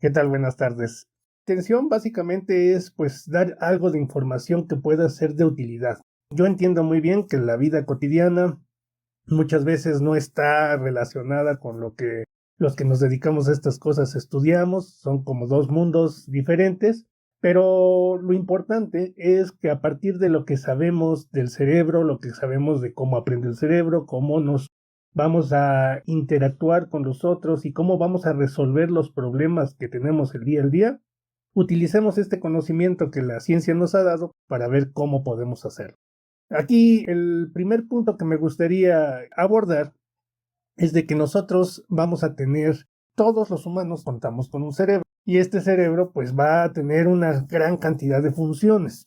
¿Qué tal? Buenas tardes. Intención básicamente es pues dar algo de información que pueda ser de utilidad. Yo entiendo muy bien que la vida cotidiana muchas veces no está relacionada con lo que los que nos dedicamos a estas cosas estudiamos, son como dos mundos diferentes, pero lo importante es que a partir de lo que sabemos del cerebro, lo que sabemos de cómo aprende el cerebro, cómo nos vamos a interactuar con los otros y cómo vamos a resolver los problemas que tenemos el día al día, utilicemos este conocimiento que la ciencia nos ha dado para ver cómo podemos hacerlo. Aquí el primer punto que me gustaría abordar es de que nosotros vamos a tener, todos los humanos contamos con un cerebro y este cerebro pues va a tener una gran cantidad de funciones.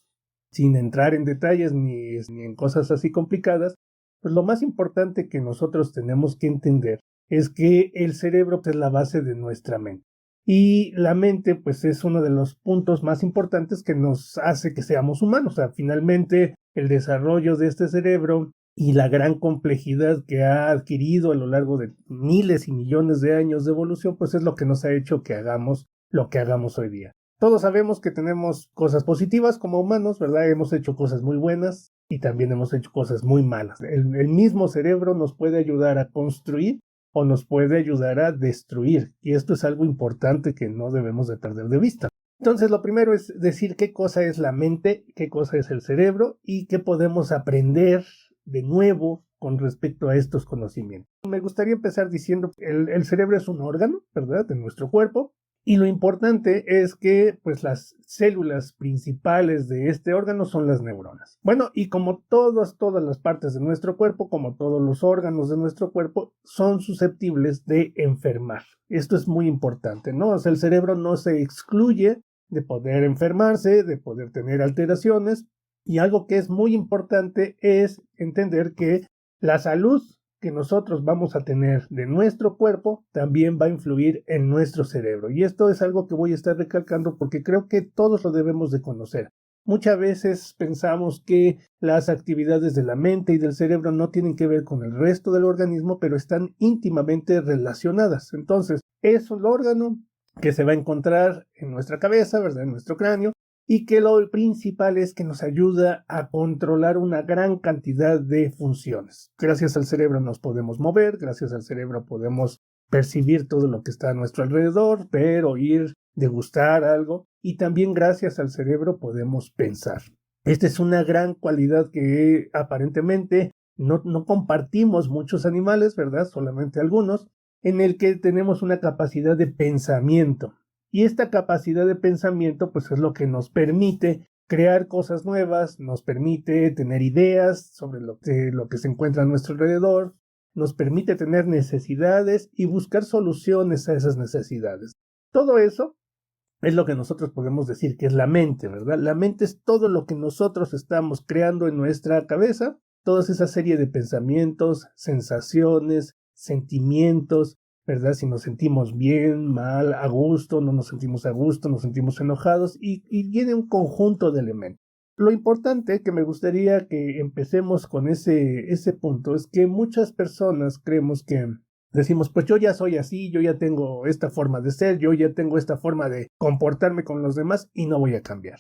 Sin entrar en detalles ni en cosas así complicadas, pues lo más importante que nosotros tenemos que entender es que el cerebro es la base de nuestra mente. Y la mente pues es uno de los puntos más importantes que nos hace que seamos humanos. O sea, finalmente el desarrollo de este cerebro y la gran complejidad que ha adquirido a lo largo de miles y millones de años de evolución, pues es lo que nos ha hecho que hagamos lo que hagamos hoy día. Todos sabemos que tenemos cosas positivas como humanos, ¿verdad? Hemos hecho cosas muy buenas y también hemos hecho cosas muy malas. El mismo cerebro nos puede ayudar a construir o nos puede ayudar a destruir. Y esto es algo importante que no debemos de perder de vista. Entonces, lo primero es decir qué cosa es la mente, qué cosa es el cerebro y qué podemos aprender de nuevo con respecto a estos conocimientos. Me gustaría empezar diciendo que el cerebro es un órgano, ¿verdad?, de nuestro cuerpo. Y lo importante es que pues las células principales de este órgano son las neuronas. Bueno, y como todas las partes de nuestro cuerpo, como todos los órganos de nuestro cuerpo, son susceptibles de enfermar. Esto es muy importante, ¿no? O sea, el cerebro no se excluye de poder enfermarse, de poder tener alteraciones. Y algo que es muy importante es entender que la salud que nosotros vamos a tener de nuestro cuerpo también va a influir en nuestro cerebro. Y esto es algo que voy a estar recalcando porque creo que todos lo debemos de conocer. Muchas veces pensamos que las actividades de la mente y del cerebro no tienen que ver con el resto del organismo, pero están íntimamente relacionadas. Entonces, es un órgano que se va a encontrar en nuestra cabeza, ¿verdad?, en nuestro cráneo, y que lo principal es que nos ayuda a controlar una gran cantidad de funciones. Gracias al cerebro nos podemos mover, gracias al cerebro podemos percibir todo lo que está a nuestro alrededor, ver, oír, degustar algo, y también gracias al cerebro podemos pensar. Esta es una gran cualidad que aparentemente no compartimos muchos animales, ¿verdad?, solamente algunos, en el que tenemos una capacidad de pensamiento. Y esta capacidad de pensamiento pues es lo que nos permite crear cosas nuevas, nos permite tener ideas sobre lo que se encuentra a nuestro alrededor, nos permite tener necesidades y buscar soluciones a esas necesidades. Todo eso es lo que nosotros podemos decir que es la mente, ¿verdad? La mente es todo lo que nosotros estamos creando en nuestra cabeza, toda esa serie de pensamientos, sensaciones, sentimientos, ¿verdad? Si nos sentimos bien, mal, a gusto, no nos sentimos a gusto, nos sentimos enojados y viene un conjunto de elementos. Lo importante que me gustaría que empecemos con ese punto es que muchas personas creemos que decimos, pues yo ya soy así, yo ya tengo esta forma de ser, yo ya tengo esta forma de comportarme con los demás y no voy a cambiar.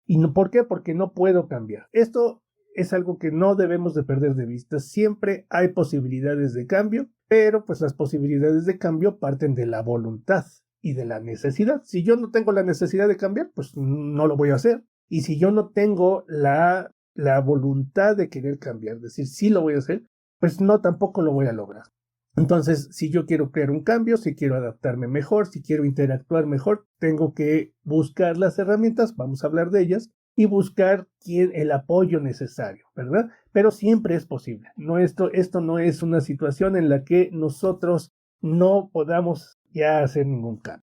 ¿Y no, por qué? Porque no puedo cambiar. Esto es algo que no debemos de perder de vista. Siempre hay posibilidades de cambio, pero pues las posibilidades de cambio parten de la voluntad y de la necesidad. Si yo no tengo la necesidad de cambiar, pues no lo voy a hacer. Y si yo no tengo la voluntad de querer cambiar, es decir, sí lo voy a hacer, pues no, tampoco lo voy a lograr. Entonces, si yo quiero crear un cambio, si quiero adaptarme mejor, si quiero interactuar mejor, tengo que buscar las herramientas, vamos a hablar de ellas, y buscar el apoyo necesario, ¿verdad? Pero siempre es posible. No, esto no es una situación en la que nosotros no podamos ya hacer ningún cambio.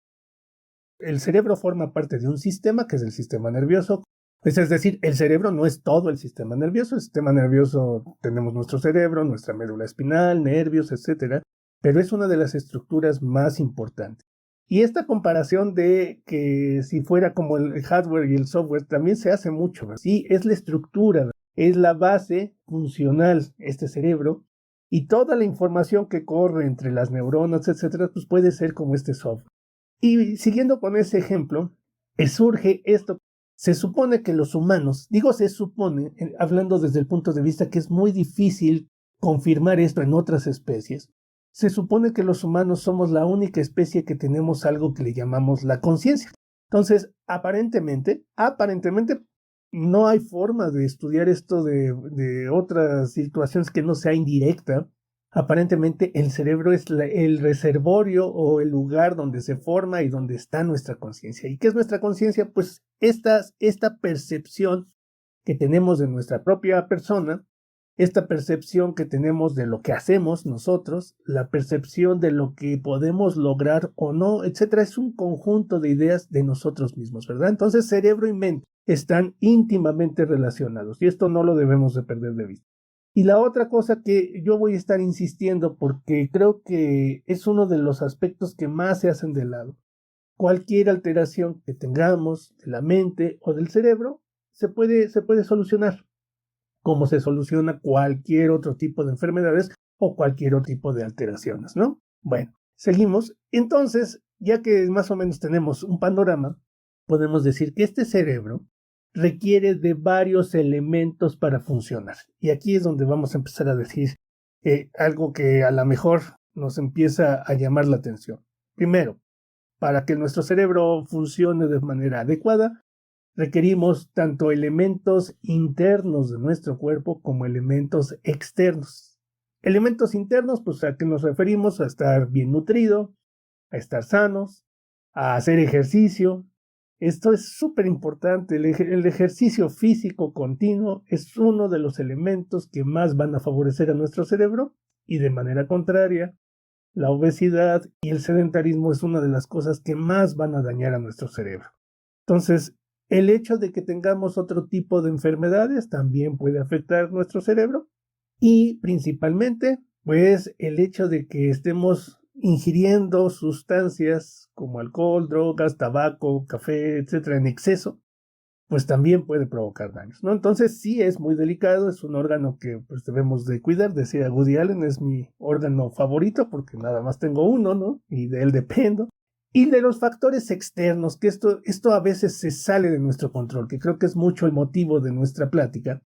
El cerebro forma parte de un sistema que es el sistema nervioso. Pues es decir, el cerebro no es todo el sistema nervioso. El sistema nervioso, tenemos nuestro cerebro, nuestra médula espinal, nervios, etc. Pero es una de las estructuras más importantes. Y esta comparación de que si fuera como el hardware y el software también se hace mucho. Sí, es la estructura, es la base funcional, este cerebro. Y toda la información que corre entre las neuronas, etc., pues puede ser como este software. Y siguiendo con ese ejemplo, surge esto. Se supone que los humanos, digo se supone, hablando desde el punto de vista que es muy difícil confirmar esto en otras especies, se supone que los humanos somos la única especie que tenemos algo que le llamamos la conciencia. Entonces, aparentemente, no hay forma de estudiar esto de otras situaciones que no sea indirecta. Aparentemente el cerebro es el reservorio o el lugar donde se forma y donde está nuestra conciencia. ¿Y qué es nuestra conciencia? Pues esta percepción que tenemos de nuestra propia persona, esta percepción que tenemos de lo que hacemos nosotros, la percepción de lo que podemos lograr o no, etcétera, es un conjunto de ideas de nosotros mismos, ¿verdad? Entonces, cerebro y mente están íntimamente relacionados y esto no lo debemos de perder de vista. Y la otra cosa que yo voy a estar insistiendo porque creo que es uno de los aspectos que más se hacen de lado. Cualquier alteración que tengamos de la mente o del cerebro se puede solucionar, como se soluciona cualquier otro tipo de enfermedades o cualquier otro tipo de alteraciones, ¿no? Bueno, seguimos. Entonces, ya que más o menos tenemos un panorama, podemos decir que este cerebro requiere de varios elementos para funcionar. Y aquí es donde vamos a empezar a decir algo que a lo mejor nos empieza a llamar la atención. Primero, para que nuestro cerebro funcione de manera adecuada, requerimos tanto elementos internos de nuestro cuerpo como elementos externos. Elementos internos, pues a qué nos referimos: a estar bien nutrido, a estar sanos, a hacer ejercicio. Esto es súper importante. El ejercicio físico continuo es uno de los elementos que más van a favorecer a nuestro cerebro, y de manera contraria, la obesidad y el sedentarismo es una de las cosas que más van a dañar a nuestro cerebro. Entonces, el hecho de que tengamos otro tipo de enfermedades también puede afectar nuestro cerebro, y principalmente, pues, el hecho de que estemos ingiriendo sustancias como alcohol, drogas, tabaco, café, etcétera, en exceso, pues también puede provocar daños, ¿no? Entonces sí es muy delicado, es un órgano que pues debemos de cuidar. Decía Woody Allen, es mi órgano favorito porque nada más tengo uno, ¿no? Y de él dependo. Y de los factores externos, que esto a veces se sale de nuestro control, que creo que es mucho el motivo de nuestra plática,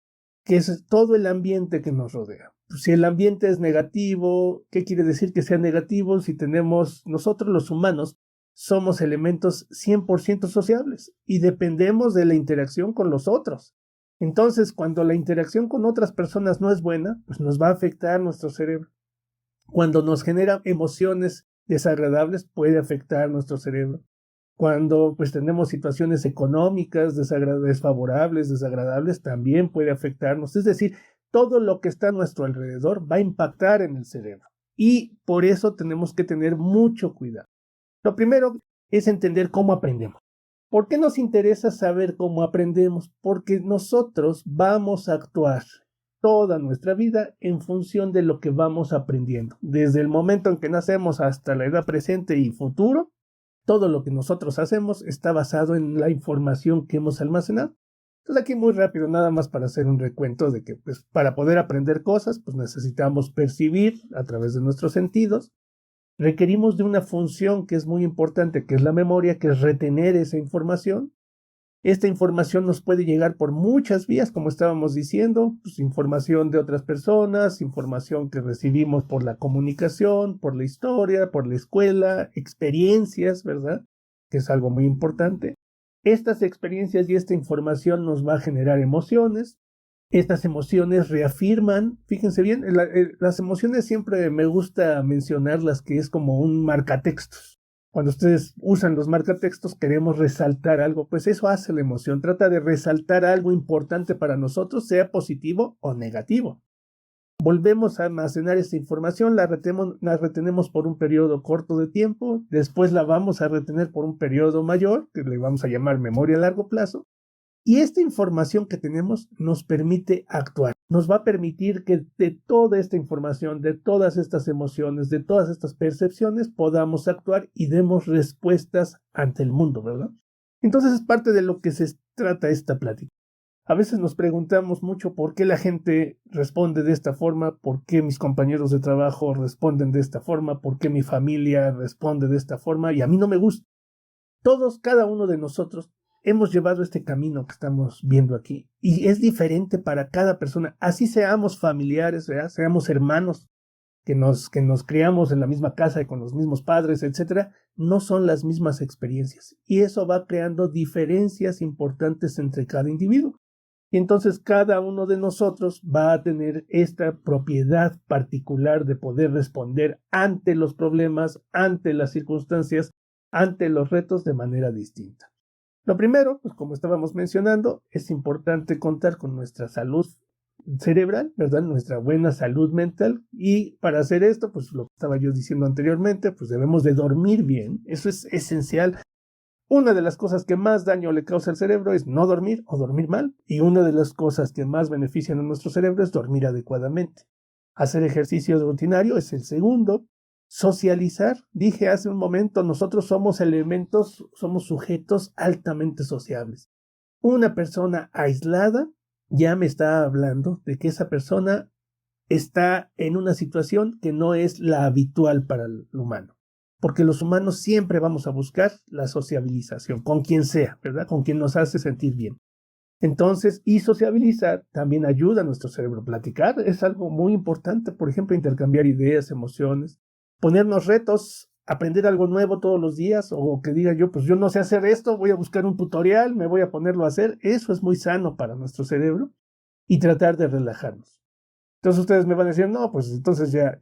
que es todo el ambiente que nos rodea. Si el ambiente es negativo, ¿qué quiere decir que sea negativo? Si tenemos, nosotros los humanos, somos elementos 100% sociables y dependemos de la interacción con los otros. Entonces, cuando la interacción con otras personas no es buena, pues nos va a afectar nuestro cerebro. Cuando nos genera emociones desagradables, puede afectar nuestro cerebro. Cuando pues tenemos situaciones económicas desfavorables, desagradables, también puede afectarnos. Es decir, todo lo que está a nuestro alrededor va a impactar en el cerebro. Y por eso tenemos que tener mucho cuidado. Lo primero es entender cómo aprendemos. ¿Por qué nos interesa saber cómo aprendemos? Porque nosotros vamos a actuar toda nuestra vida en función de lo que vamos aprendiendo. Desde el momento en que nacemos hasta la edad presente y futuro, todo lo que nosotros hacemos está basado en la información que hemos almacenado. Entonces aquí muy rápido, nada más para hacer un recuento de que pues, para poder aprender cosas, pues necesitamos percibir a través de nuestros sentidos. Requerimos de una función que es muy importante, que es la memoria, que es retener esa información. Esta información nos puede llegar por muchas vías, como estábamos diciendo, pues información de otras personas, información que recibimos por la comunicación, por la historia, por la escuela, experiencias, ¿verdad? Que es algo muy importante. Estas experiencias y esta información nos va a generar emociones. Estas emociones reafirman, fíjense bien, las emociones siempre me gusta mencionarlas, que es como un marcatextos. Cuando ustedes usan los marcatextos, queremos resaltar algo, pues eso hace la emoción, trata de resaltar algo importante para nosotros, sea positivo o negativo. Volvemos a almacenar esta información, la retenemos por un periodo corto de tiempo, después la vamos a retener por un periodo mayor, que le vamos a llamar memoria a largo plazo. Y esta información que tenemos nos permite actuar, nos va a permitir que de toda esta información, de todas estas emociones, de todas estas percepciones, podamos actuar y demos respuestas ante el mundo, ¿verdad? Entonces es parte de lo que se trata esta plática. A veces nos preguntamos mucho por qué la gente responde de esta forma, por qué mis compañeros de trabajo responden de esta forma, por qué mi familia responde de esta forma, y a mí no me gusta. Todos, cada uno de nosotros, hemos llevado este camino que estamos viendo aquí y es diferente para cada persona. Así seamos familiares, ¿verdad? Seamos hermanos que nos criamos en la misma casa y con los mismos padres, etcétera, no son las mismas experiencias. Y eso va creando diferencias importantes entre cada individuo. Y entonces cada uno de nosotros va a tener esta propiedad particular de poder responder ante los problemas, ante las circunstancias, ante los retos de manera distinta. Lo primero, pues como estábamos mencionando, es importante contar con nuestra salud cerebral, ¿verdad? Nuestra buena salud mental. Y para hacer esto, pues lo que estaba yo diciendo anteriormente, pues debemos de dormir bien. Eso es esencial. Una de las cosas que más daño le causa al cerebro es no dormir o dormir mal. Y una de las cosas que más benefician a nuestro cerebro es dormir adecuadamente. Hacer ejercicio rutinario es el segundo. Socializar. Dije hace un momento, nosotros somos elementos, somos sujetos altamente sociables. Una persona aislada ya me está hablando de que esa persona está en una situación que no es la habitual para el humano. Porque los humanos siempre vamos a buscar la sociabilización, con quien sea, ¿verdad? Con quien nos hace sentir bien. Entonces, y sociabilizar también ayuda a nuestro cerebro. Platicar es algo muy importante, por ejemplo, intercambiar ideas, emociones, ponernos retos, aprender algo nuevo todos los días, o que diga yo, pues yo no sé hacer esto, voy a buscar un tutorial, me voy a ponerlo a hacer. Eso es muy sano para nuestro cerebro y tratar de relajarnos. Entonces ustedes me van a decir, no, pues entonces ya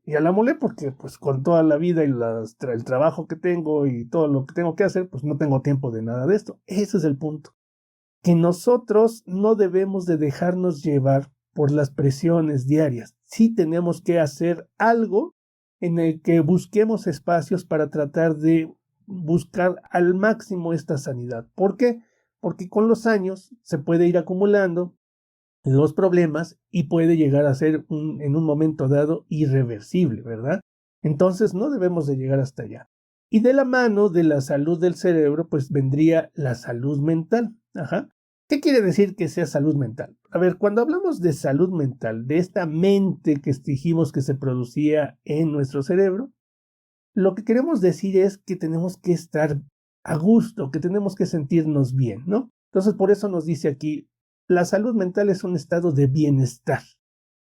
la molé porque pues con toda la vida y el trabajo que tengo y todo lo que tengo que hacer, pues no tengo tiempo de nada de esto. Ese es el punto. Que nosotros no debemos de dejarnos llevar por las presiones diarias. Sí tenemos que hacer algo en el que busquemos espacios para tratar de buscar al máximo esta sanidad. ¿Por qué? Porque con los años se puede ir acumulando los problemas y puede llegar a ser en un momento dado irreversible, ¿verdad? Entonces no debemos de llegar hasta allá. Y de la mano de la salud del cerebro, pues vendría la salud mental. Ajá. ¿Qué quiere decir que sea salud mental? A ver, cuando hablamos de salud mental, de esta mente que dijimos que se producía en nuestro cerebro, lo que queremos decir es que tenemos que estar a gusto, que tenemos que sentirnos bien, ¿no? Entonces, por eso nos dice aquí, la salud mental es un estado de bienestar.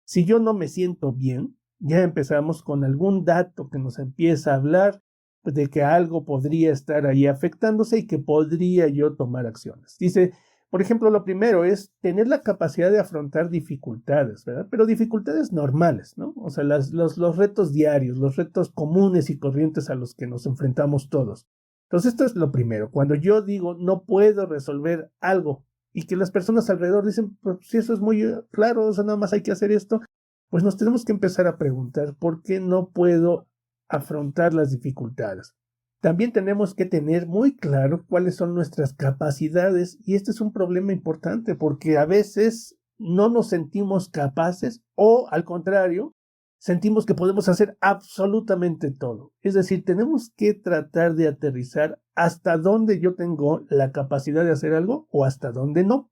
Si yo no me siento bien, ya empezamos con algún dato que nos empieza a hablar de que algo podría estar ahí afectándose y que podría yo tomar acciones. Dice, por ejemplo, lo primero es tener la capacidad de afrontar dificultades, ¿verdad? Pero dificultades normales, ¿no? O sea, los retos diarios, los retos comunes y corrientes a los que nos enfrentamos todos. Entonces, esto es lo primero. Cuando yo digo no puedo resolver algo y que las personas alrededor dicen, pues si eso es muy claro, o sea, nada más hay que hacer esto, pues nos tenemos que empezar a preguntar por qué no puedo afrontar las dificultades. También tenemos que tener muy claro cuáles son nuestras capacidades y este es un problema importante porque a veces no nos sentimos capaces o al contrario, sentimos que podemos hacer absolutamente todo. Es decir, tenemos que tratar de aterrizar hasta dónde yo tengo la capacidad de hacer algo o hasta dónde no.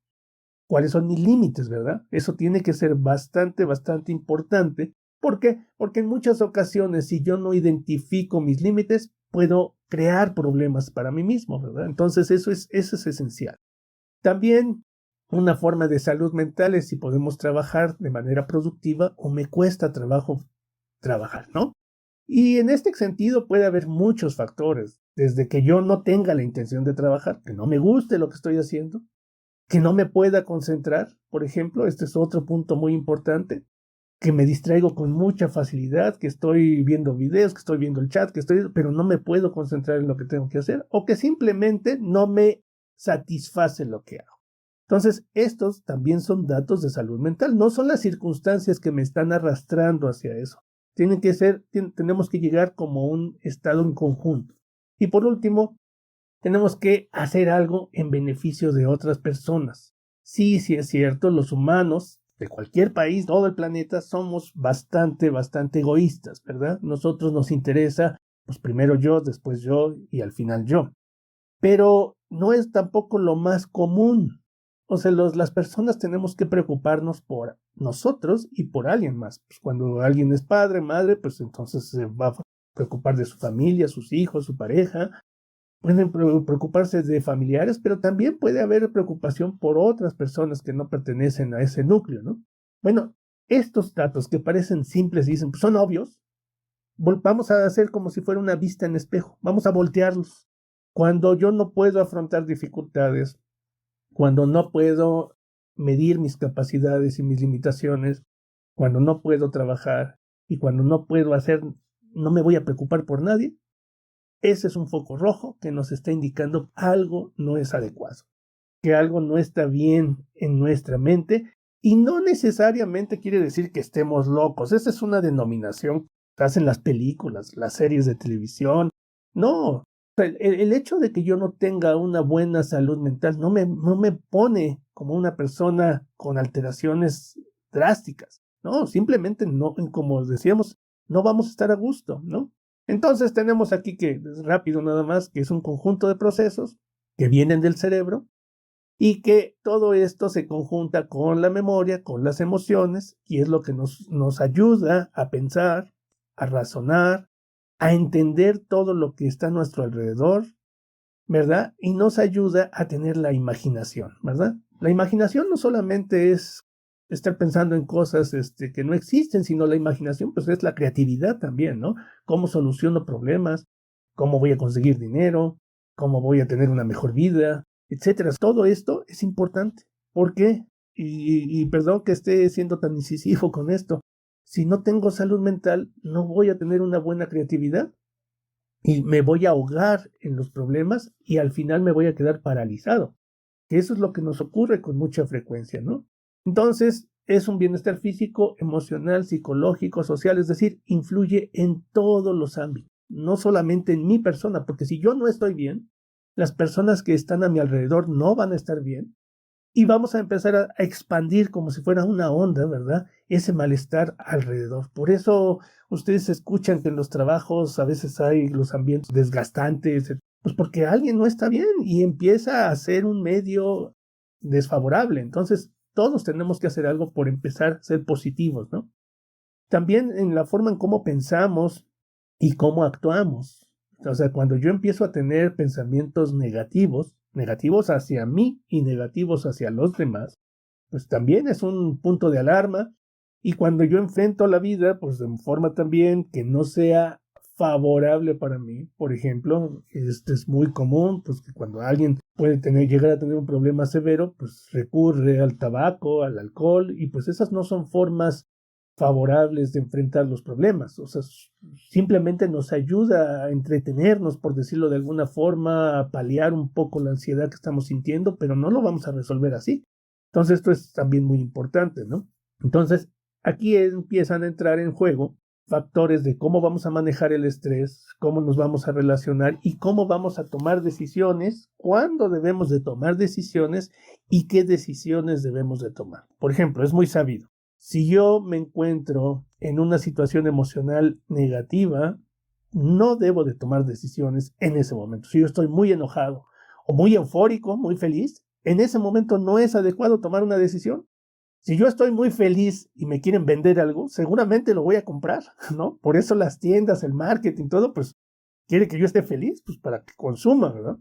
¿Cuáles son mis límites, verdad? Eso tiene que ser bastante, bastante importante. ¿Por qué? Porque en muchas ocasiones, si yo no identifico mis límites, puedo crear problemas para mí mismo, ¿verdad? Entonces, eso es esencial. También una forma de salud mental es si podemos trabajar de manera productiva o me cuesta trabajo trabajar, ¿no? Y en este sentido puede haber muchos factores, desde que yo no tenga la intención de trabajar, que no me guste lo que estoy haciendo, que no me pueda concentrar, por ejemplo, este es otro punto muy importante, que me distraigo con mucha facilidad, que estoy viendo videos, que estoy viendo el chat, pero no me puedo concentrar en lo que tengo que hacer, o que simplemente no me satisface lo que hago. Entonces, estos también son datos de salud mental, no son las circunstancias que me están arrastrando hacia eso. Tenemos que llegar como un estado en conjunto. Y por último, tenemos que hacer algo en beneficio de otras personas. Sí, sí es cierto, los humanos de cualquier país, todo el planeta, somos bastante, bastante egoístas, ¿verdad? Nosotros nos interesa, pues primero yo, después yo y al final yo. Pero no es tampoco lo más común. O sea, las personas tenemos que preocuparnos por nosotros y por alguien más. Pues cuando alguien es padre, madre, pues entonces se va a preocupar de su familia, sus hijos, su pareja. pueden preocuparse de familiares, pero también puede haber preocupación por otras personas que no pertenecen a ese núcleo, ¿no? Bueno, estos datos que parecen simples y dicen, pues son obvios, vamos a hacer como si fuera una vista en espejo, vamos a voltearlos. Cuando yo no puedo afrontar dificultades, cuando no puedo medir mis capacidades y mis limitaciones, cuando no puedo trabajar y cuando no puedo hacer, no me voy a preocupar por nadie, ese es un foco rojo que nos está indicando algo no es adecuado, que algo no está bien en nuestra mente y no necesariamente quiere decir que estemos locos. Esa es una denominación que hacen las películas, las series de televisión. No, el hecho de que yo no tenga una buena salud mental no me pone como una persona con alteraciones drásticas. No, simplemente no, como decíamos, no vamos a estar a gusto, ¿no? Entonces tenemos aquí que, rápido nada más, que es un conjunto de procesos que vienen del cerebro y que todo esto se conjunta con la memoria, con las emociones, y es lo que nos ayuda a pensar, a razonar, a entender todo lo que está a nuestro alrededor, ¿verdad? Y nos ayuda a tener la imaginación, ¿verdad? La imaginación no solamente es estar pensando en cosas que no existen, sino la imaginación, pues es la creatividad también, ¿no? Cómo soluciono problemas, cómo voy a conseguir dinero, cómo voy a tener una mejor vida, etcétera. Todo esto es importante. ¿Por qué? Y perdón que esté siendo tan incisivo con esto. Si no tengo salud mental, no voy a tener una buena creatividad y me voy a ahogar en los problemas y al final me voy a quedar paralizado. Eso es lo que nos ocurre con mucha frecuencia, ¿no? Entonces, es un bienestar físico, emocional, psicológico, social, es decir, influye en todos los ámbitos, no solamente en mi persona, porque si yo no estoy bien, las personas que están a mi alrededor no van a estar bien y vamos a empezar a expandir como si fuera una onda, ¿verdad? Ese malestar alrededor. Por eso ustedes escuchan que en los trabajos a veces hay los ambientes desgastantes, pues porque alguien no está bien y empieza a ser un medio desfavorable. Entonces, todos tenemos que hacer algo por empezar a ser positivos, ¿no? También en la forma en cómo pensamos y cómo actuamos. O sea, cuando yo empiezo a tener pensamientos negativos hacia mí y negativos hacia los demás, pues también es un punto de alarma. Y cuando yo enfrento la vida, pues de forma también que no sea favorable para mí, por ejemplo, es muy común, pues que cuando alguien puede llegar a tener un problema severo, pues recurre al tabaco, al alcohol, y pues esas no son formas favorables de enfrentar los problemas. O sea, simplemente nos ayuda a entretenernos, por decirlo de alguna forma, a paliar un poco la ansiedad que estamos sintiendo, pero no lo vamos a resolver así. Entonces, esto es también muy importante, ¿no? Entonces, aquí empiezan a entrar en juego factores de cómo vamos a manejar el estrés, cómo nos vamos a relacionar y cómo vamos a tomar decisiones, cuándo debemos de tomar decisiones y qué decisiones debemos de tomar. Por ejemplo, es muy sabido. Si yo me encuentro en una situación emocional negativa, no debo de tomar decisiones en ese momento. Si yo estoy muy enojado o muy eufórico, muy feliz, en ese momento no es adecuado tomar una decisión. Si yo estoy muy feliz y me quieren vender algo, seguramente lo voy a comprar, ¿no? Por eso las tiendas, el marketing, todo, pues quiere que yo esté feliz, pues para que consuma, ¿verdad?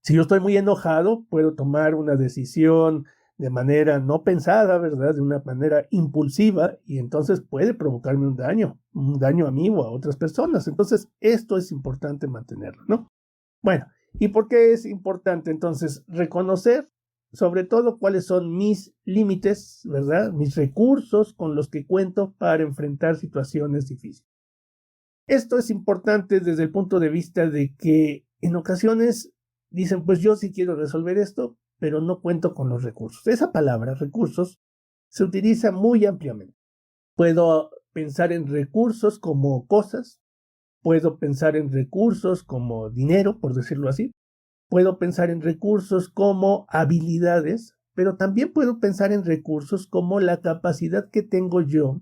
Si yo estoy muy enojado, puedo tomar una decisión de manera no pensada, ¿verdad? De una manera impulsiva y entonces puede provocarme un daño a mí o a otras personas. Entonces, esto es importante mantenerlo, ¿no? Bueno, ¿y por qué es importante entonces reconocer sobre todo cuáles son mis límites, ¿verdad? Mis recursos con los que cuento para enfrentar situaciones difíciles? Esto es importante desde el punto de vista de que en ocasiones dicen, pues yo sí quiero resolver esto, pero no cuento con los recursos. Esa palabra, recursos, se utiliza muy ampliamente. Puedo pensar en recursos como cosas, puedo pensar en recursos como dinero, por decirlo así, puedo pensar en recursos como habilidades, pero también puedo pensar en recursos como la capacidad que tengo yo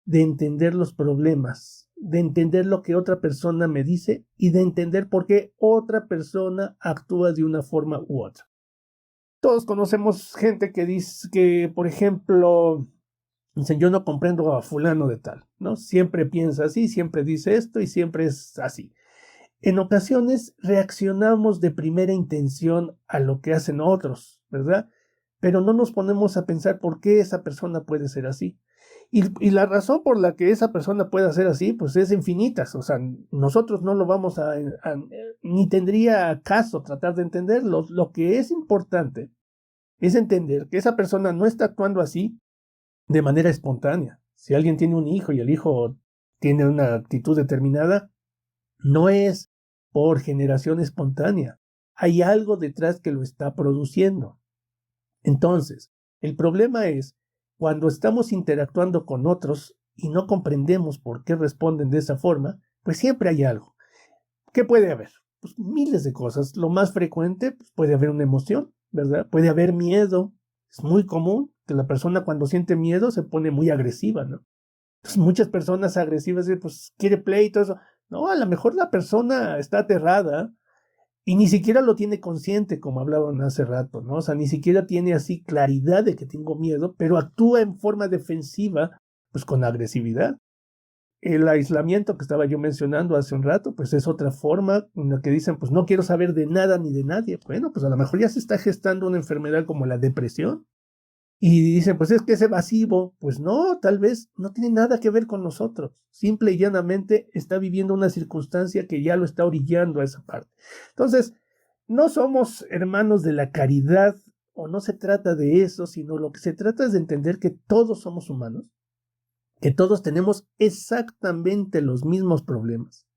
de entender los problemas, de entender lo que otra persona me dice y de entender por qué otra persona actúa de una forma u otra. Todos conocemos gente que dice que, por ejemplo, dicen, yo no comprendo a fulano de tal, ¿no? Siempre piensa así, siempre dice esto y siempre es así. En ocasiones reaccionamos de primera intención a lo que hacen otros, ¿verdad? Pero no nos ponemos a pensar por qué esa persona puede ser así. Y la razón por la que esa persona pueda ser así, pues es infinitas. O sea, nosotros no lo vamos ni tendría caso tratar de entenderlo. Lo que es importante es entender que esa persona no está actuando así de manera espontánea. Si alguien tiene un hijo y el hijo tiene una actitud determinada, no es por generación espontánea. Hay algo detrás que lo está produciendo. Entonces, el problema es cuando estamos interactuando con otros y no comprendemos por qué responden de esa forma, pues siempre hay algo. ¿Qué puede haber? Pues miles de cosas. Lo más frecuente, pues puede haber una emoción, ¿verdad? Puede haber miedo. Es muy común que la persona cuando siente miedo se pone muy agresiva, ¿no? Pues muchas personas agresivas, pues quiere play y todo eso. No, a lo mejor la persona está aterrada y ni siquiera lo tiene consciente, como hablaban hace rato, ¿no? O sea, ni siquiera tiene así claridad de que tengo miedo, pero actúa en forma defensiva, pues con agresividad. El aislamiento que estaba yo mencionando hace un rato, pues es otra forma en la que dicen, pues no quiero saber de nada ni de nadie. Bueno, pues a lo mejor ya se está gestando una enfermedad como la depresión. Y dicen, pues es que es evasivo. Pues no, tal vez no tiene nada que ver con nosotros. Simple y llanamente está viviendo una circunstancia que ya lo está orillando a esa parte. Entonces, no somos hermanos de la caridad o no se trata de eso, sino lo que se trata es de entender que todos somos humanos, que todos tenemos exactamente los mismos problemas.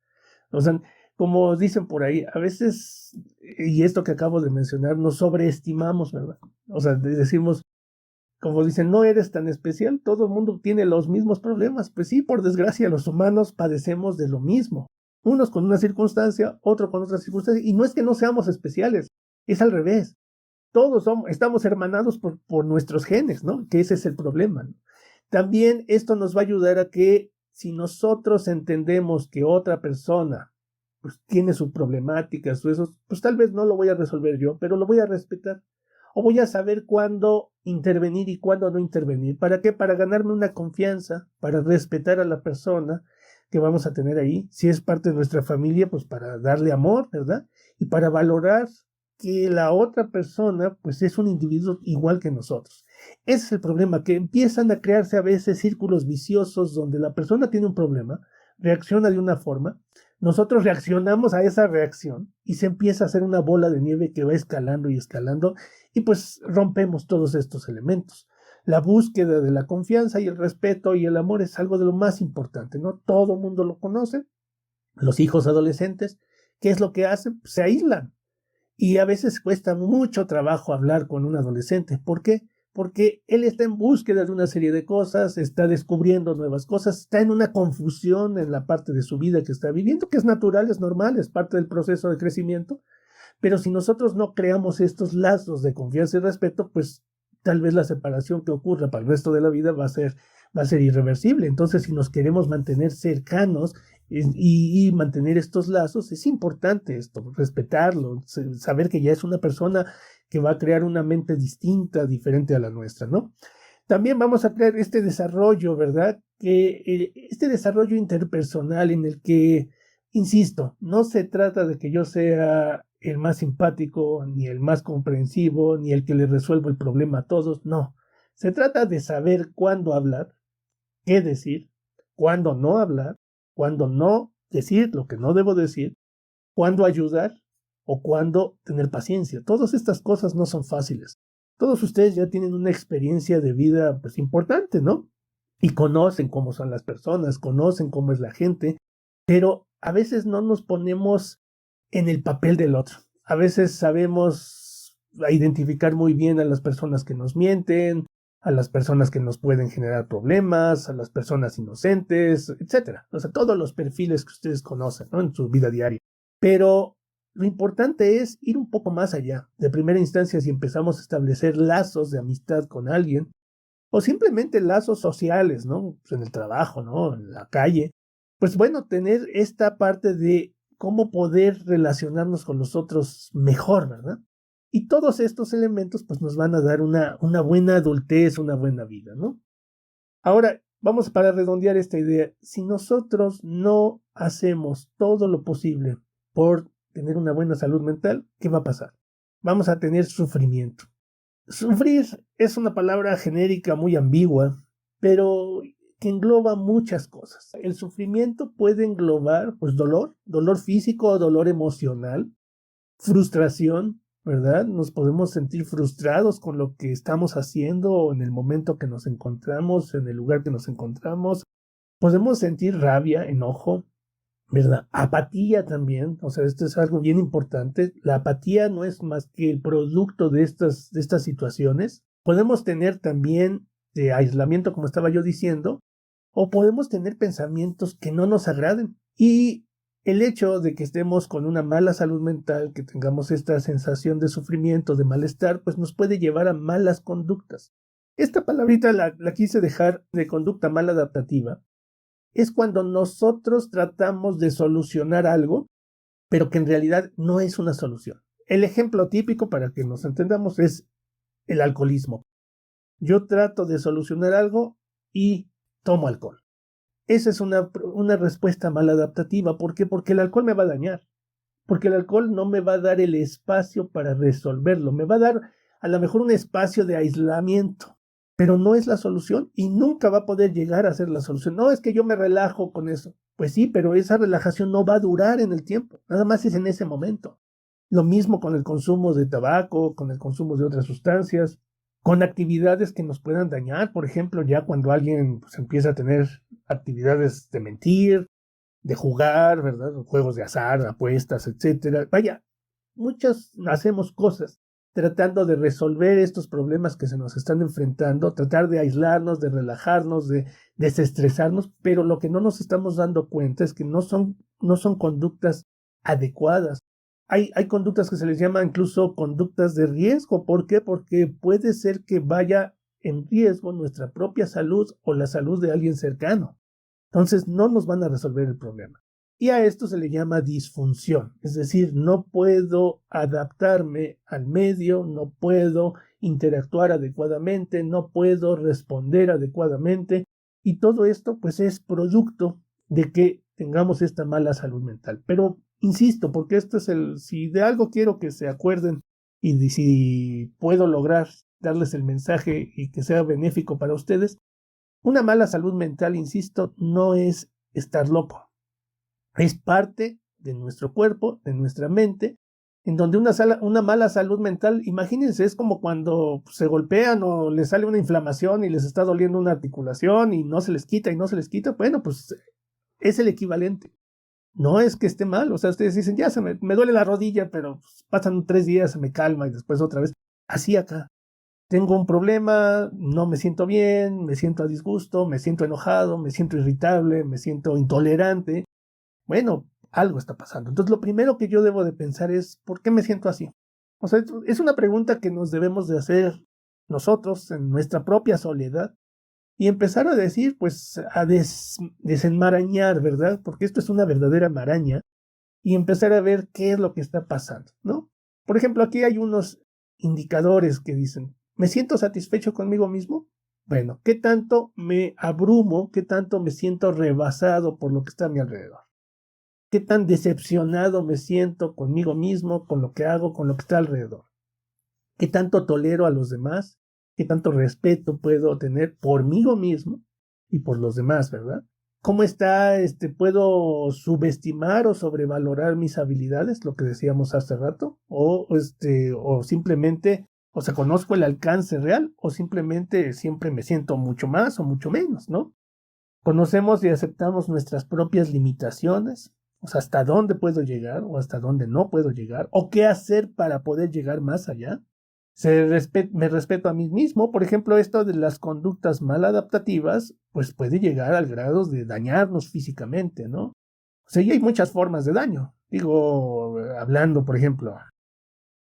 O sea, como dicen por ahí, a veces, y esto que acabo de mencionar, nos sobreestimamos, ¿verdad? O sea, decimos, como dicen, no eres tan especial, todo el mundo tiene los mismos problemas. Pues sí, por desgracia, los humanos padecemos de lo mismo. Unos con una circunstancia, otros con otra circunstancia. Y no es que no seamos especiales, es al revés. Todos estamos hermanados por nuestros genes, ¿no? Que ese es el problema, ¿no? También esto nos va a ayudar a que si nosotros entendemos que otra persona pues tiene sus problemáticas o eso, pues tal vez no lo voy a resolver yo, pero lo voy a respetar. O voy a saber cuándo intervenir y cuándo no intervenir. ¿Para qué? Para ganarme una confianza, para respetar a la persona que vamos a tener ahí. Si es parte de nuestra familia, pues para darle amor, ¿verdad? Y para valorar que la otra persona, pues es un individuo igual que nosotros. Ese es el problema, que empiezan a crearse a veces círculos viciosos donde la persona tiene un problema, reacciona de una forma, nosotros reaccionamos a esa reacción y se empieza a hacer una bola de nieve que va escalando y escalando y pues rompemos todos estos elementos. La búsqueda de la confianza y el respeto y el amor es algo de lo más importante, ¿no? Todo el mundo lo conoce, los hijos adolescentes, ¿qué es lo que hacen? Se aíslan y a veces cuesta mucho trabajo hablar con un adolescente. ¿Por qué? Porque él está en búsqueda de una serie de cosas, está descubriendo nuevas cosas, está en una confusión en la parte de su vida que está viviendo, que es natural, es normal, es parte del proceso de crecimiento. Pero si nosotros no creamos estos lazos de confianza y respeto, pues tal vez la separación que ocurra para el resto de la vida va a ser irreversible. Entonces, si nos queremos mantener cercanos y mantener estos lazos, es importante esto, respetarlo, saber que ya es una persona que va a crear una mente distinta, diferente a la nuestra, ¿no? También vamos a crear este desarrollo, ¿verdad? Este desarrollo interpersonal en el que, insisto, no se trata de que yo sea el más simpático, ni el más comprensivo, ni el que le resuelva el problema a todos, no. Se trata de saber cuándo hablar, qué decir, cuándo no hablar, cuándo no decir lo que no debo decir, cuándo ayudar o cuándo tener paciencia. Todas estas cosas no son fáciles. Todos ustedes ya tienen una experiencia de vida pues importante, ¿no? Y conocen cómo son las personas, conocen cómo es la gente, pero a veces no nos ponemos en el papel del otro. A veces sabemos identificar muy bien a las personas que nos mienten, a las personas que nos pueden generar problemas, a las personas inocentes, etcétera. O sea, todos los perfiles que ustedes conocen, ¿no? En su vida diaria. Pero lo importante es ir un poco más allá. De primera instancia, si empezamos a establecer lazos de amistad con alguien, o simplemente lazos sociales, ¿no? Pues en el trabajo, ¿no? En la calle. Pues bueno, tener esta parte de cómo poder relacionarnos con los otros mejor, ¿verdad? Y todos estos elementos pues nos van a dar una buena adultez, una buena vida, ¿no? Ahora, vamos para redondear esta idea. Si nosotros no hacemos todo lo posible por tener una buena salud mental, ¿qué va a pasar? Vamos a tener sufrimiento. Sufrir es una palabra genérica muy ambigua, pero que engloba muchas cosas. El sufrimiento puede englobar pues dolor físico o dolor emocional, frustración, ¿verdad? Nos podemos sentir frustrados con lo que estamos haciendo o en el momento que nos encontramos, en el lugar que nos encontramos. Podemos sentir rabia, enojo, ¿verdad? Apatía también, o sea, esto es algo bien importante. La apatía no es más que el producto de estas situaciones. Podemos tener también de aislamiento, como estaba yo diciendo, o podemos tener pensamientos que no nos agraden. Y el hecho de que estemos con una mala salud mental, que tengamos esta sensación de sufrimiento, de malestar, pues nos puede llevar a malas conductas. Esta palabrita la quise dejar de conducta maladaptativa. Es cuando nosotros tratamos de solucionar algo, pero que en realidad no es una solución. El ejemplo típico, para que nos entendamos, es el alcoholismo. Yo trato de solucionar algo y tomo alcohol. Esa es una respuesta maladaptativa. ¿Por qué? Porque el alcohol me va a dañar. Porque el alcohol no me va a dar el espacio para resolverlo. Me va a dar a lo mejor un espacio de aislamiento, pero no es la solución y nunca va a poder llegar a ser la solución. No, es que yo me relajo con eso. Pues sí, pero esa relajación no va a durar en el tiempo. Nada más es en ese momento. Lo mismo con el consumo de tabaco, con el consumo de otras sustancias, con actividades que nos puedan dañar. Por ejemplo, ya cuando alguien pues, empieza a tener actividades de mentir, de jugar, ¿verdad? Juegos de azar, apuestas, etcétera. Vaya, muchas hacemos cosas tratando de resolver estos problemas que se nos están enfrentando, tratar de aislarnos, de relajarnos, de desestresarnos, pero lo que no nos estamos dando cuenta es que no son conductas adecuadas. Hay conductas que se les llama incluso conductas de riesgo. ¿Por qué? Porque puede ser que vaya en riesgo nuestra propia salud o la salud de alguien cercano. Entonces no nos van a resolver el problema. Y a esto se le llama disfunción, es decir, no puedo adaptarme al medio, no puedo interactuar adecuadamente, no puedo responder adecuadamente, y todo esto pues es producto de que tengamos esta mala salud mental. Pero insisto, porque esto es si de algo quiero que se acuerden y si puedo lograr darles el mensaje y que sea benéfico para ustedes, una mala salud mental, insisto, no es estar loco. Es parte de nuestro cuerpo, de nuestra mente, en donde una mala salud mental, imagínense, es como cuando se golpean o les sale una inflamación y les está doliendo una articulación y no se les quita y no se les quita. Bueno, pues es el equivalente. No es que esté mal, o sea, ustedes dicen, ya me duele la rodilla, pero pues, pasan 3 días, se me calma y después otra vez. Así acá. Tengo un problema, no me siento bien, me siento a disgusto, me siento enojado, me siento irritable, me siento intolerante. Bueno, algo está pasando. Entonces, lo primero que yo debo de pensar es, ¿por qué me siento así? O sea, es una pregunta que nos debemos de hacer nosotros en nuestra propia soledad y empezar a decir, pues, a desenmarañar, ¿verdad? Porque esto es una verdadera maraña y empezar a ver qué es lo que está pasando, ¿no? Por ejemplo, aquí hay unos indicadores que dicen, ¿me siento satisfecho conmigo mismo? Bueno, ¿qué tanto me abrumo? ¿Qué tanto me siento rebasado por lo que está a mi alrededor? ¿Qué tan decepcionado me siento conmigo mismo, con lo que hago, con lo que está alrededor? ¿Qué tanto tolero a los demás? ¿Qué tanto respeto puedo tener por mí mismo y por los demás, verdad? ¿Cómo está, puedo subestimar o sobrevalorar mis habilidades, lo que decíamos hace rato? O simplemente, o sea, conozco el alcance real, o simplemente siempre me siento mucho más o mucho menos, ¿no? Conocemos y aceptamos nuestras propias limitaciones, o sea, hasta dónde puedo llegar o hasta dónde no puedo llegar, o qué hacer para poder llegar más allá. Me respeto a mí mismo. Por ejemplo, esto de las conductas maladaptativas, pues puede llegar al grado de dañarnos físicamente, ¿no? O sea, y hay muchas formas de daño. Digo, hablando, por ejemplo,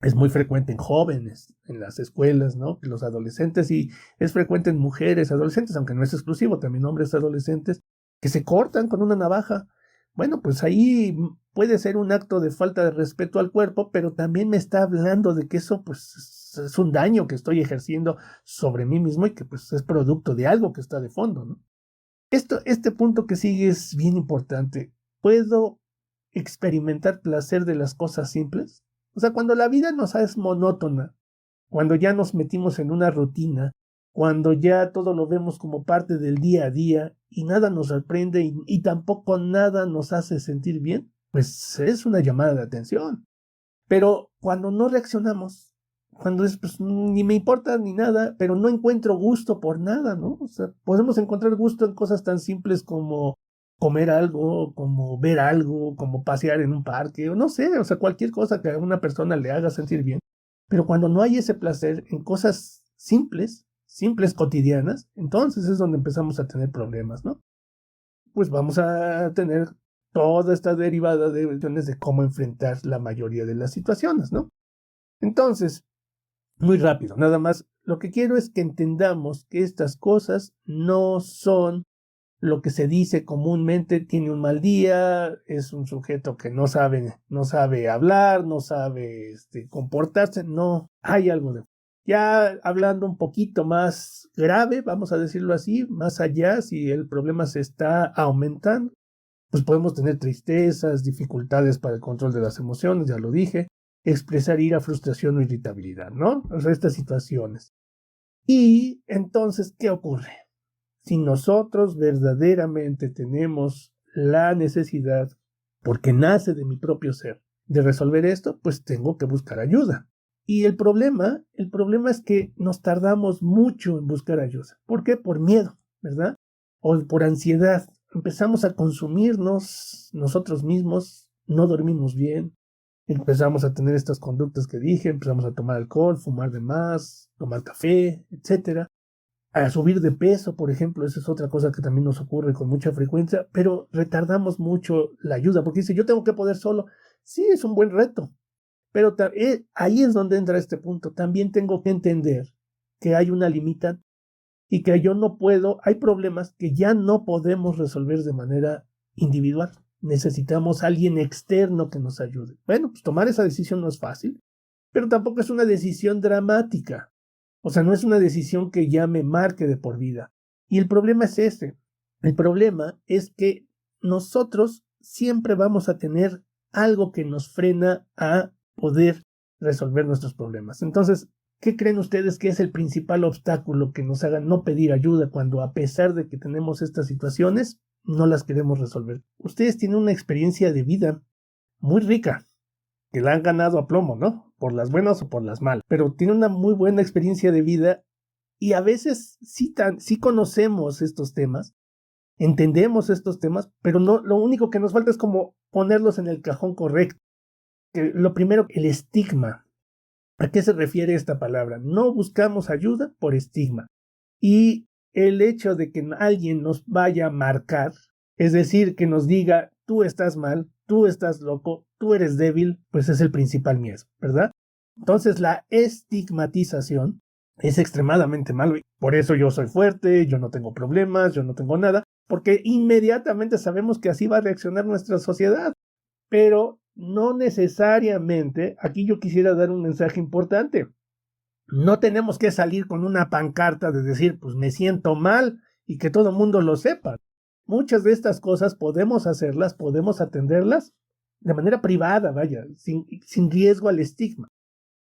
es muy frecuente en jóvenes, en las escuelas, ¿no? Que los adolescentes, y es frecuente en mujeres adolescentes, aunque no es exclusivo, también hombres adolescentes, que se cortan con una navaja. Bueno, pues ahí puede ser un acto de falta de respeto al cuerpo, pero también me está hablando de que eso, pues, es un daño que estoy ejerciendo sobre mí mismo y que, pues, es producto de algo que está de fondo, ¿no? Este punto que sigue es bien importante. Puedo experimentar placer de las cosas simples. O sea, cuando la vida nos es monótona, cuando ya nos metimos en una rutina, cuando ya todo lo vemos como parte del día a día y nada nos sorprende y tampoco nada nos hace sentir bien, pues es una llamada de atención. Pero cuando no reaccionamos, cuando es, pues ni me importa ni nada, pero no encuentro gusto por nada, ¿no? O sea, podemos encontrar gusto en cosas tan simples como comer algo, como ver algo, como pasear en un parque, o no sé, o sea, cualquier cosa que a una persona le haga sentir bien. Pero cuando no hay ese placer en cosas simples, simples cotidianas, entonces es donde empezamos a tener problemas, ¿no? Pues vamos a tener toda esta derivada de cuestiones de cómo enfrentar la mayoría de las situaciones, ¿no? Entonces, muy rápido, nada más, lo que quiero es que entendamos que estas cosas no son lo que se dice comúnmente, tiene un mal día, es un sujeto que no sabe hablar, no sabe comportarse, no, hay algo de... Ya hablando un poquito más grave, vamos a decirlo así, más allá, si el problema se está aumentando, pues podemos tener tristezas, dificultades para el control de las emociones, ya lo dije, expresar ira, frustración o irritabilidad, ¿no? O sea, estas situaciones. Y entonces, ¿qué ocurre? Si nosotros verdaderamente tenemos la necesidad, porque nace de mi propio ser, de resolver esto, pues tengo que buscar ayuda. Y el problema es que nos tardamos mucho en buscar ayuda. ¿Por qué? Por miedo, ¿verdad? O por ansiedad. Empezamos a consumirnos nosotros mismos, no dormimos bien, empezamos a tener estas conductas que dije, empezamos a tomar alcohol, fumar de más, tomar café, etcétera. A subir de peso, por ejemplo, esa es otra cosa que también nos ocurre con mucha frecuencia, pero retardamos mucho la ayuda, porque dice, yo tengo que poder solo. Sí, es un buen reto, pero ahí es donde entra este punto. También tengo que entender que hay una limitante y que yo no puedo, hay problemas que ya no podemos resolver de manera individual. Necesitamos a alguien externo que nos ayude. Bueno, pues tomar esa decisión no es fácil, pero tampoco es una decisión dramática. O sea, no es una decisión que ya me marque de por vida. Y el problema es este. El problema es que nosotros siempre vamos a tener algo que nos frena a poder resolver nuestros problemas. Entonces, ¿qué creen ustedes que es el principal obstáculo que nos haga no pedir ayuda cuando a pesar de que tenemos estas situaciones, no las queremos resolver? Ustedes tienen una experiencia de vida muy rica, que la han ganado a plomo, ¿no? Por las buenas o por las malas, pero tienen una muy buena experiencia de vida y a veces sí conocemos estos temas, entendemos estos temas, pero no, lo único que nos falta es como ponerlos en el cajón correcto. Lo primero, el estigma. ¿A qué se refiere esta palabra? No buscamos ayuda por estigma. Y el hecho de que alguien nos vaya a marcar, es decir, que nos diga, tú estás mal, tú estás loco, tú eres débil, pues es el principal miedo, ¿verdad? Entonces la estigmatización es extremadamente malo. Por eso yo soy fuerte, yo no tengo problemas, yo no tengo nada, porque inmediatamente sabemos que así va a reaccionar nuestra sociedad. Pero no necesariamente, aquí yo quisiera dar un mensaje importante. No tenemos que salir con una pancarta de decir, pues me siento mal y que todo el mundo lo sepa. Muchas de estas cosas podemos hacerlas, podemos atenderlas de manera privada, vaya, sin riesgo al estigma.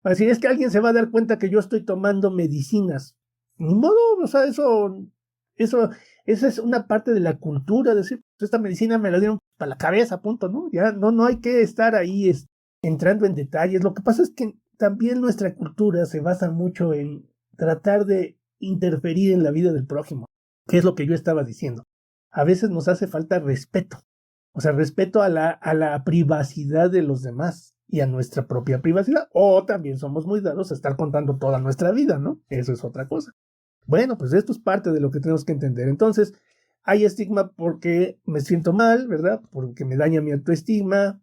Así es que alguien se va a dar cuenta que yo estoy tomando medicinas. Ni modo, o sea, eso es una parte de la cultura, decir, pues esta medicina me la dieron para la cabeza, punto, ¿no? Ya no hay que estar ahí entrando en detalles. Lo que pasa es que también nuestra cultura se basa mucho en tratar de interferir en la vida del prójimo, que es lo que yo estaba diciendo. A veces nos hace falta respeto, o sea, respeto a la privacidad de los demás y a nuestra propia privacidad, o también somos muy dados a estar contando toda nuestra vida, ¿no? Eso es otra cosa. Bueno, pues esto es parte de lo que tenemos que entender. Entonces, hay estigma porque me siento mal, ¿verdad? Porque me daña mi autoestima.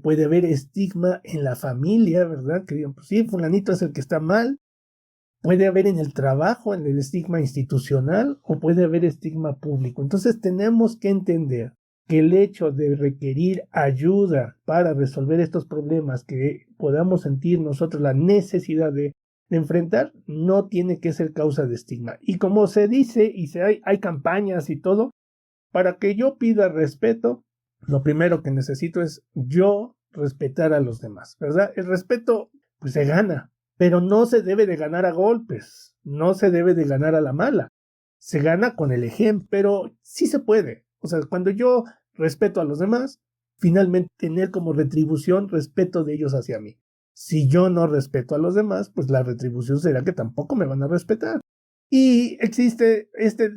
Puede haber estigma en la familia, ¿verdad? Que digan, pues sí, fulanito es el que está mal. Puede haber en el trabajo, en el estigma institucional, o puede haber estigma público. Entonces, tenemos que entender que el hecho de requerir ayuda para resolver estos problemas que podamos sentir nosotros la necesidad de enfrentar, no tiene que ser causa de estigma. Y como se dice, y hay campañas y todo, para que yo pida respeto, lo primero que necesito es yo respetar a los demás, ¿verdad? El respeto, pues se gana, pero no se debe de ganar a golpes, no se debe de ganar a la mala. Se gana con el ejemplo, pero sí se puede. O sea, cuando yo respeto a los demás, finalmente tener como retribución respeto de ellos hacia mí. Si yo no respeto a los demás, pues la retribución será que tampoco me van a respetar. Y existe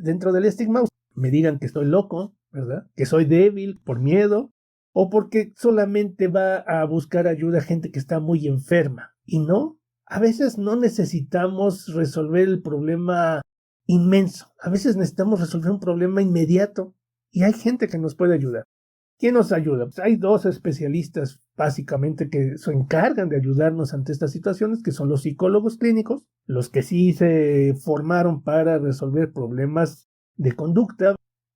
dentro del estigma, me digan que estoy loco, ¿verdad? Que soy débil por miedo o porque solamente va a buscar ayuda a gente que está muy enferma. Y no, a veces no necesitamos resolver el problema inmenso. A veces necesitamos resolver un problema inmediato y hay gente que nos puede ayudar. ¿Quién nos ayuda? Pues hay dos especialistas básicamente que se encargan de ayudarnos ante estas situaciones, que son los psicólogos clínicos, los que sí se formaron para resolver problemas de conducta,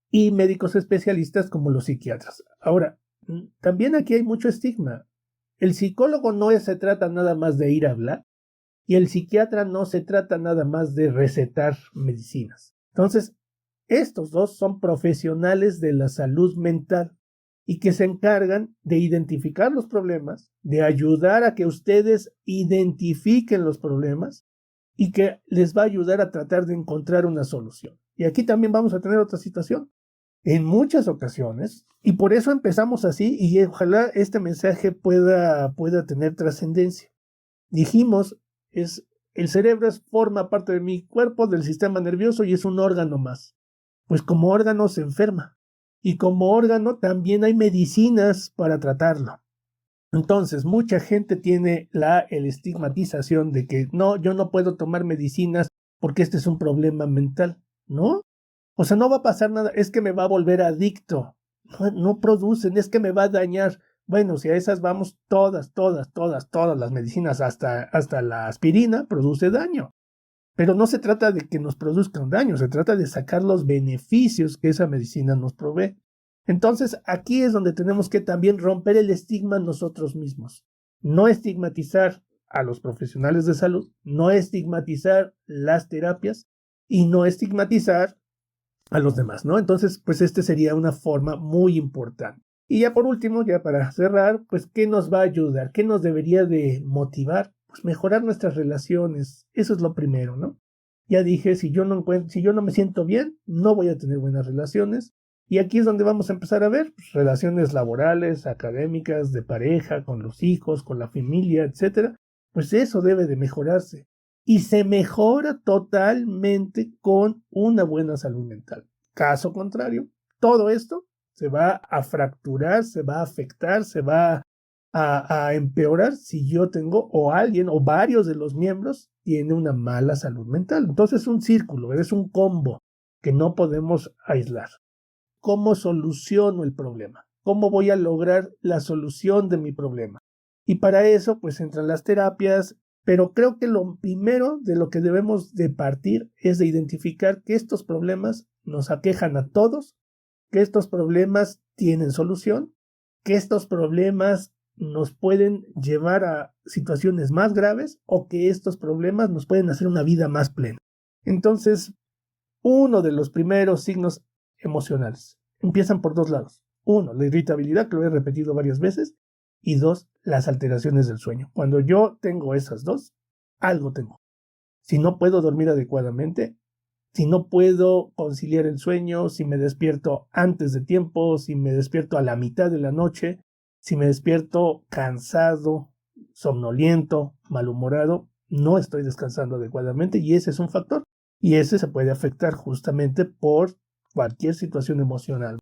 y médicos especialistas como los psiquiatras. Ahora, también aquí hay mucho estigma. El psicólogo no se trata nada más de ir a hablar y el psiquiatra no se trata nada más de recetar medicinas. Entonces, estos dos son profesionales de la salud mental y que se encargan de identificar los problemas, de ayudar a que ustedes identifiquen los problemas y que les va a ayudar a tratar de encontrar una solución. Y aquí también vamos a tener otra situación. En muchas ocasiones, y por eso empezamos así, y ojalá este mensaje pueda tener trascendencia. Dijimos, el cerebro forma parte de mi cuerpo, del sistema nervioso, y es un órgano más. Pues como órgano se enferma. Y como órgano también hay medicinas para tratarlo. Entonces, mucha gente tiene la estigmatización de que no, yo no puedo tomar medicinas porque este es un problema mental, ¿no? O sea, no va a pasar nada, es que me va a volver adicto. No producen, es que me va a dañar. Bueno, si a esas vamos, todas las medicinas, hasta la aspirina, produce daño. Pero no se trata de que nos produzca un daño, se trata de sacar los beneficios que esa medicina nos provee. Entonces, aquí es donde tenemos que también romper el estigma nosotros mismos. No estigmatizar a los profesionales de salud, no estigmatizar las terapias y no estigmatizar a los demás, ¿no? Entonces, pues sería una forma muy importante. Y ya por último, ya para cerrar, pues, ¿qué nos va a ayudar? ¿Qué nos debería de motivar? Pues mejorar nuestras relaciones. Eso es lo primero, ¿no? Ya dije, si yo no me siento bien, no voy a tener buenas relaciones. Y aquí es donde vamos a empezar a ver pues, relaciones laborales, académicas, de pareja, con los hijos, con la familia, etcétera. Pues eso debe de mejorarse. Y se mejora totalmente con una buena salud mental. Caso contrario, todo esto se va a fracturar, se va a afectar, se va a empeorar si yo tengo o alguien o varios de los miembros tiene una mala salud mental. Entonces es un círculo, es un combo que no podemos aislar. ¿Cómo soluciono el problema? ¿Cómo voy a lograr la solución de mi problema? Y para eso pues entran las terapias, pero creo que lo primero de lo que debemos de partir es de identificar que estos problemas nos aquejan a todos, que estos problemas tienen solución, que estos problemas nos pueden llevar a situaciones más graves o que estos problemas nos pueden hacer una vida más plena. Entonces, uno de los primeros signos emocionales empiezan por dos lados. Uno, la irritabilidad, que lo he repetido varias veces, y dos, las alteraciones del sueño. Cuando yo tengo esas dos, algo tengo. Si no puedo dormir adecuadamente, si no puedo conciliar el sueño, si me despierto antes de tiempo, si me despierto a la mitad de la noche, si me despierto cansado, somnoliento, malhumorado, no estoy descansando adecuadamente y ese es un factor. Y ese se puede afectar justamente por cualquier situación emocional.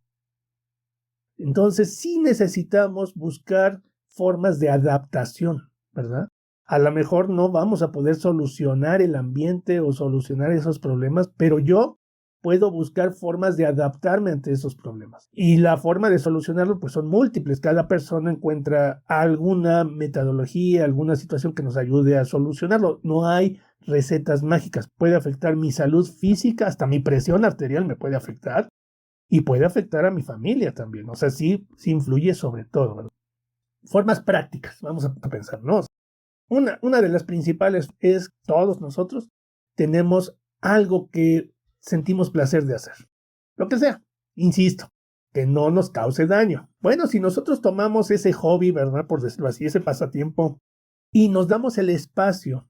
Entonces sí necesitamos buscar formas de adaptación, ¿verdad? A lo mejor no vamos a poder solucionar el ambiente o solucionar esos problemas, pero yo puedo buscar formas de adaptarme ante esos problemas. Y la forma de solucionarlo pues son múltiples. Cada persona encuentra alguna metodología, alguna situación que nos ayude a solucionarlo. No hay recetas mágicas. Puede afectar mi salud física, hasta mi presión arterial me puede afectar y puede afectar a mi familia también. O sea, sí influye sobre todo, ¿verdad? Formas prácticas, vamos a pensar, ¿no? Una de las principales es todos nosotros tenemos algo que sentimos placer de hacer. Lo que sea, insisto, que no nos cause daño. Bueno, si nosotros tomamos ese hobby, ¿verdad? Por decirlo así, ese pasatiempo, y nos damos el espacio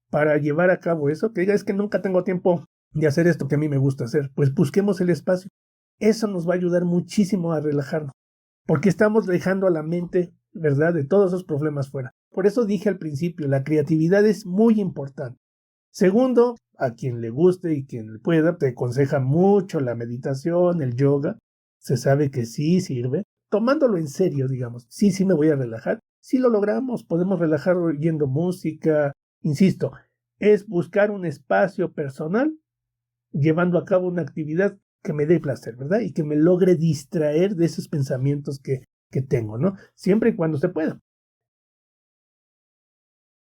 para llevar a cabo eso, que diga, es que nunca tengo tiempo de hacer esto que a mí me gusta hacer, pues busquemos el espacio. Eso nos va a ayudar muchísimo a relajarnos, porque estamos dejando a la mente, ¿verdad?, de todos esos problemas fuera. Por eso dije al principio, la creatividad es muy importante. Segundo, a quien le guste y quien pueda, te aconseja mucho la meditación, el yoga. Se sabe que sí sirve. Tomándolo en serio, digamos, sí me voy a relajar. Sí lo logramos, podemos relajar oyendo música. Insisto, es buscar un espacio personal llevando a cabo una actividad que me dé placer, ¿verdad? Y que me logre distraer de esos pensamientos que tengo, ¿no? Siempre y cuando se pueda.